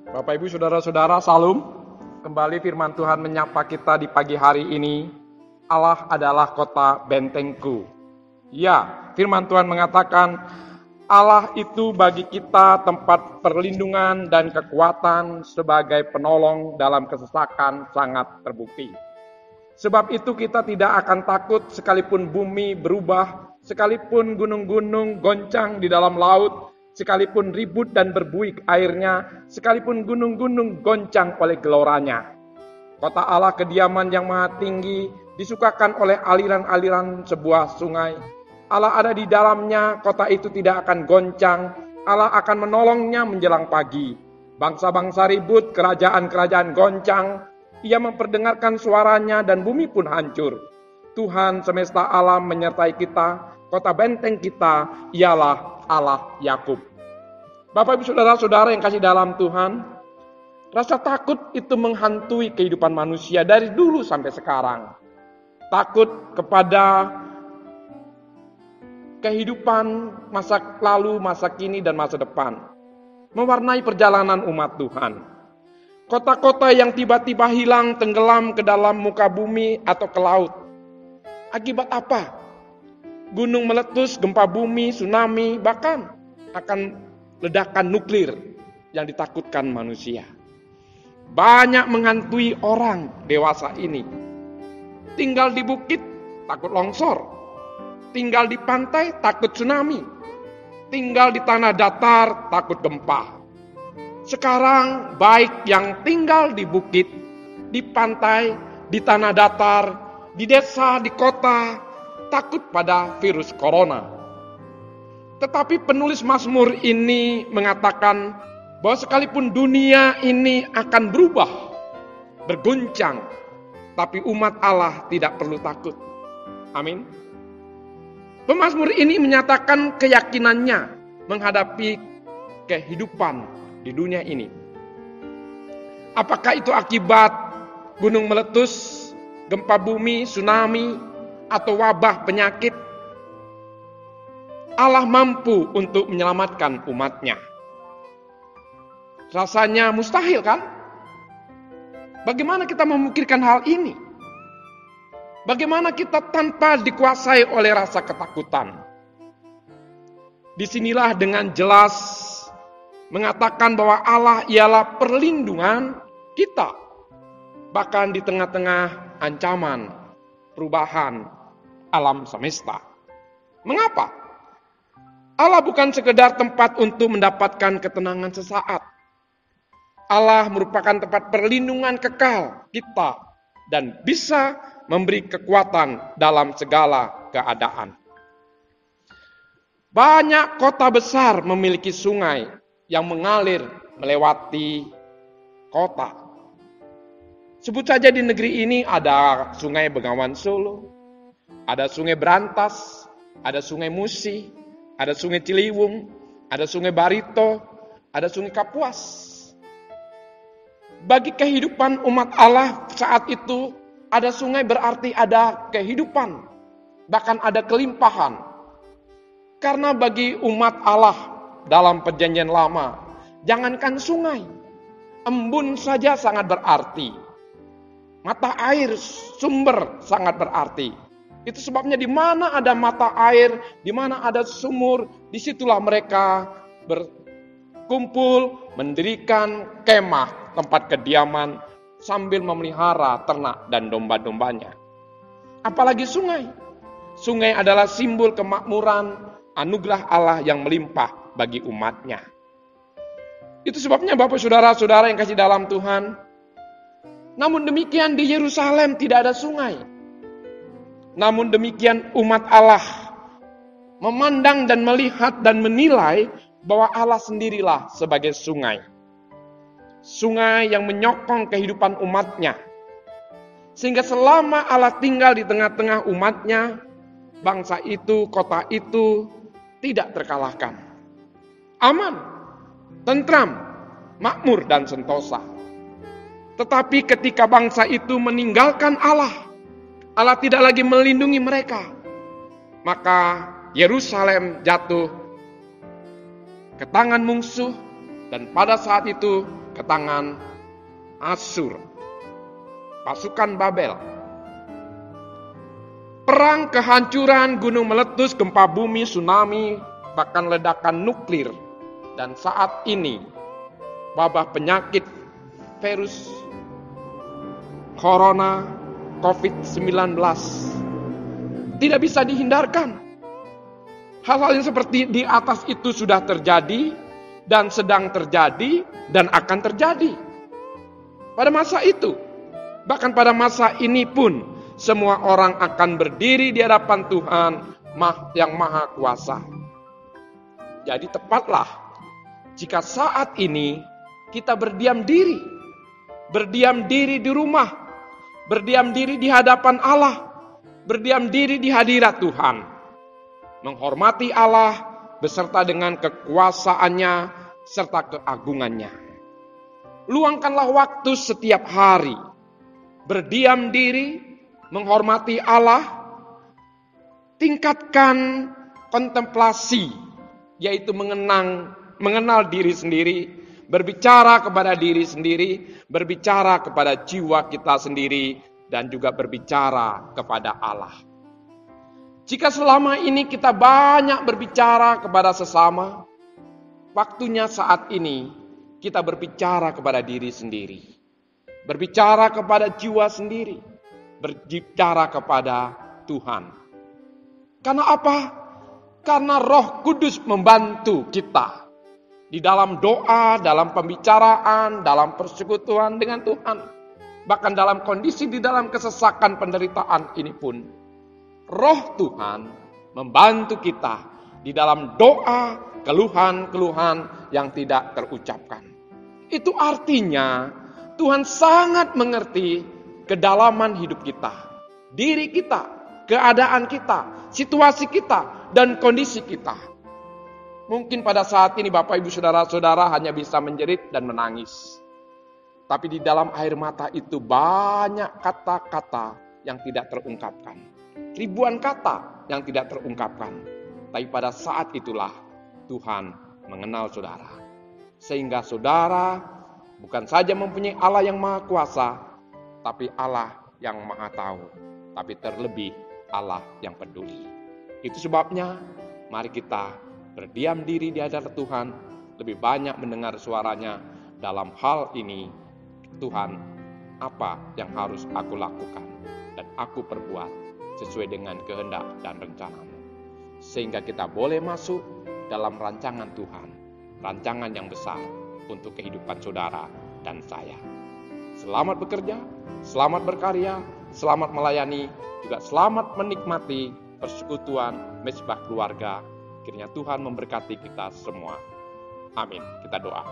Bapak Ibu Saudara-saudara, Salam. Kembali firman Tuhan menyapa kita di pagi hari ini. Allah adalah kota bentengku. Ya, firman Tuhan mengatakan Allah itu bagi kita tempat perlindungan dan kekuatan sebagai penolong dalam kesesakan sangat terbukti. Sebab itu kita tidak akan takut sekalipun bumi berubah, sekalipun gunung-gunung goncang di dalam laut, sekalipun ribut dan berbuih airnya, sekalipun gunung-gunung goncang oleh geloranya. Kota Allah kediaman yang maha tinggi, disukakan oleh aliran-aliran sebuah sungai. Allah ada di dalamnya, kota itu tidak akan goncang, Allah akan menolongnya menjelang pagi. Bangsa-bangsa ribut, kerajaan-kerajaan goncang, Ia memperdengarkan suaranya dan bumi pun hancur. Tuhan semesta alam menyertai kita, kota benteng kita ialah Allah Yakub. Bapak Ibu Saudara-saudara yang kasih dalam Tuhan, rasa takut itu menghantui kehidupan manusia dari dulu sampai sekarang. Takut kepada kehidupan masa lalu, masa kini, dan masa depan. Mewarnai perjalanan umat Tuhan. Kota-kota yang tiba-tiba hilang, tenggelam ke dalam muka bumi atau ke laut. Akibat apa? Gunung meletus, gempa bumi, tsunami, bahkan akan ledakan nuklir yang ditakutkan manusia. Banyak menghantui orang dewasa ini. Tinggal di bukit, takut longsor. Tinggal di pantai, takut tsunami. Tinggal di tanah datar, takut gempa. Sekarang baik yang tinggal di bukit, di pantai, di tanah datar, di desa, di kota, takut pada virus corona. Tetapi penulis Mazmur ini mengatakan bahwa sekalipun dunia ini akan berubah, berguncang, tapi umat Allah tidak perlu takut. Amin. Pemazmur ini menyatakan keyakinannya menghadapi kehidupan di dunia ini. Apakah itu akibat gunung meletus, gempa bumi, tsunami, atau wabah penyakit? Allah mampu untuk menyelamatkan umatnya. Rasanya mustahil kan? Bagaimana kita memikirkan hal ini? Bagaimana kita tanpa dikuasai oleh rasa ketakutan? Disinilah dengan jelas mengatakan bahwa Allah ialah perlindungan kita. Bahkan di tengah-tengah ancaman perubahan alam semesta. Mengapa? Allah bukan sekedar tempat untuk mendapatkan ketenangan sesaat. Allah merupakan tempat perlindungan kekal kita dan bisa memberi kekuatan dalam segala keadaan. Banyak kota besar memiliki sungai yang mengalir melewati kota. Sebut saja di negeri ini ada sungai Bengawan Solo, ada sungai Berantas, ada sungai Musi, ada sungai Ciliwung, ada sungai Barito, ada sungai Kapuas. Bagi kehidupan umat Allah saat itu, ada sungai berarti ada kehidupan, bahkan ada kelimpahan. Karena bagi umat Allah dalam perjanjian lama, jangankan sungai, embun saja sangat berarti. Mata air sumber sangat berarti. Itu sebabnya di mana ada mata air, di mana ada sumur, disitulah mereka berkumpul, mendirikan kemah, tempat kediaman, sambil memelihara ternak dan domba-dombanya. Apalagi sungai. Sungai adalah simbol kemakmuran, anugerah Allah yang melimpah bagi umatnya. Itu sebabnya Bapak Saudara-saudara yang kasih dalam Tuhan, namun demikian di Yerusalem tidak ada sungai. Namun demikian umat Allah memandang dan melihat dan menilai bahwa Allah sendirilah sebagai sungai. Sungai yang menyokong kehidupan umatnya. Sehingga selama Allah tinggal di tengah-tengah umatnya, bangsa itu, kota itu tidak terkalahkan. Aman, tentram, makmur dan sentosa. Tetapi ketika bangsa itu meninggalkan Allah, Allah tidak lagi melindungi mereka, maka Yerusalem jatuh ke tangan musuh, dan pada saat itu ke tangan Asyur, pasukan Babel. Perang, kehancuran, gunung meletus, gempa bumi, tsunami, bahkan ledakan nuklir. Dan saat ini, wabah penyakit virus corona COVID-19 tidak bisa dihindarkan. Hal-hal yang seperti di atas itu sudah terjadi dan sedang terjadi dan akan terjadi pada masa itu. Bahkan pada masa ini pun semua orang akan berdiri di hadapan Tuhan yang Maha Kuasa. Jadi tepatlah jika saat ini kita berdiam diri di rumah, berdiam diri di hadapan Allah, berdiam diri di hadirat Tuhan, menghormati Allah beserta dengan kekuasaannya serta keagungannya. Luangkanlah waktu setiap hari, berdiam diri, menghormati Allah, tingkatkan kontemplasi, yaitu mengenal diri sendiri, berbicara kepada diri sendiri, berbicara kepada jiwa kita sendiri, dan juga berbicara kepada Allah. Jika selama ini kita banyak berbicara kepada sesama, waktunya saat ini kita berbicara kepada diri sendiri, berbicara kepada jiwa sendiri, berbicara kepada Tuhan. Karena apa? Karena Roh Kudus membantu kita di dalam doa, dalam pembicaraan, dalam persekutuan dengan Tuhan. Bahkan dalam kondisi di dalam kesesakan penderitaan ini pun, Roh Tuhan membantu kita di dalam doa, keluhan-keluhan yang tidak terucapkan. Itu artinya Tuhan sangat mengerti kedalaman hidup kita, diri kita, keadaan kita, situasi kita, dan kondisi kita. Mungkin pada saat ini Bapak Ibu Saudara-saudara hanya bisa menjerit dan menangis. Tapi di dalam air mata itu banyak kata-kata yang tidak terungkapkan. Ribuan kata yang tidak terungkapkan. Tapi pada saat itulah Tuhan mengenal saudara. Sehingga saudara bukan saja mempunyai Allah yang Maha Kuasa, tapi Allah yang Maha Tahu. Tapi terlebih Allah yang peduli. Itu sebabnya mari kita berdiam diri di hadapan Tuhan, lebih banyak mendengar suaranya dalam hal ini. Tuhan, apa yang harus aku lakukan dan aku perbuat sesuai dengan kehendak dan rencana-Mu. Sehingga kita boleh masuk dalam rancangan Tuhan, rancangan yang besar untuk kehidupan saudara dan saya. Selamat bekerja, selamat berkarya, selamat melayani, juga selamat menikmati persekutuan Mezbah Keluarga. Kiranya Tuhan memberkati kita semua. Amin. Kita doa.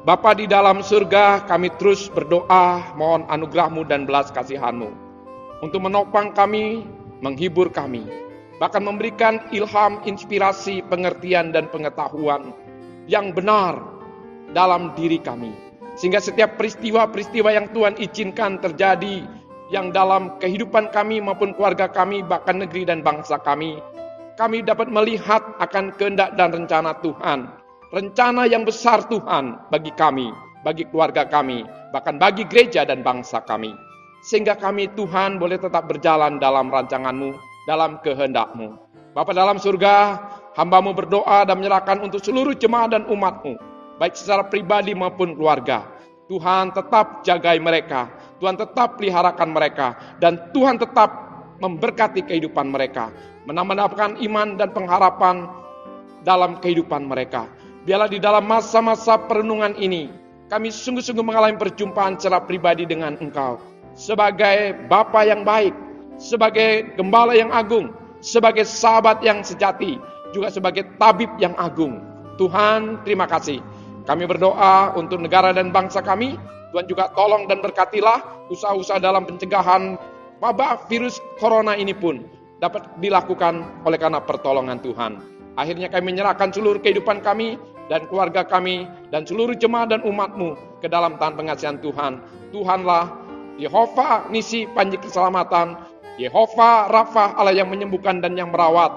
Bapa di dalam surga, kami terus berdoa, mohon anugerah-Mu dan belas kasihan-Mu untuk menopang kami, menghibur kami, bahkan memberikan ilham, inspirasi, pengertian, dan pengetahuan yang benar dalam diri kami. Sehingga setiap peristiwa-peristiwa yang Tuhan izinkan terjadi, yang dalam kehidupan kami maupun keluarga kami, bahkan negeri dan bangsa kami dapat melihat akan kehendak dan rencana Tuhan. Rencana yang besar Tuhan bagi kami, bagi keluarga kami, bahkan bagi gereja dan bangsa kami. Sehingga kami Tuhan boleh tetap berjalan dalam rancangan-Mu, dalam kehendak-Mu. Bapa dalam surga, hamba-Mu berdoa dan menyerahkan untuk seluruh jemaat dan umat-Mu, baik secara pribadi maupun keluarga. Tuhan tetap jagai mereka, Tuhan tetap peliharakan mereka, dan Tuhan tetap memberkati kehidupan mereka, menambahkan iman dan pengharapan dalam kehidupan mereka. Biarlah di dalam masa-masa perenungan ini, kami sungguh-sungguh mengalami perjumpaan secara pribadi dengan Engkau. Sebagai Bapa yang baik, sebagai Gembala yang agung, sebagai sahabat yang sejati, juga sebagai tabib yang agung. Tuhan, terima kasih. Kami berdoa untuk negara dan bangsa kami. Tuhan juga tolong dan berkatilah usaha-usaha dalam pencegahan wabah virus corona ini pun dapat dilakukan oleh karena pertolongan Tuhan. Akhirnya kami menyerahkan seluruh kehidupan kami dan keluarga kami dan seluruh jemaat dan umat-Mu ke dalam tangan pengasihan Tuhan. Tuhanlah Yehova Nisi panji keselamatan, Yehova Rafa Allah yang menyembuhkan dan yang merawat,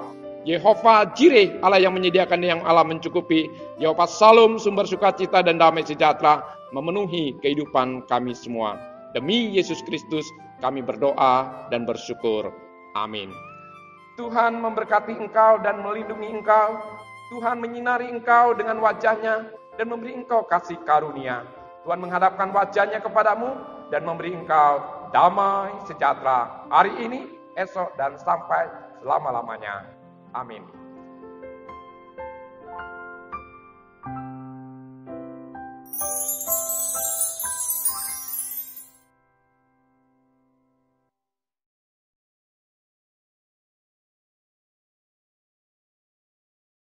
Yehova Jireh, Allah yang menyediakan, yang Allah mencukupi. Yehova Salom, sumber sukacita dan damai sejahtera, memenuhi kehidupan kami semua. Demi Yesus Kristus kami berdoa dan bersyukur. Amin. Tuhan memberkati engkau dan melindungi engkau. Tuhan menyinari engkau dengan wajahnya dan memberi engkau kasih karunia. Tuhan menghadapkan wajahnya kepadamu dan memberi engkau damai sejahtera hari ini, esok, dan sampai selama-lamanya. Amin.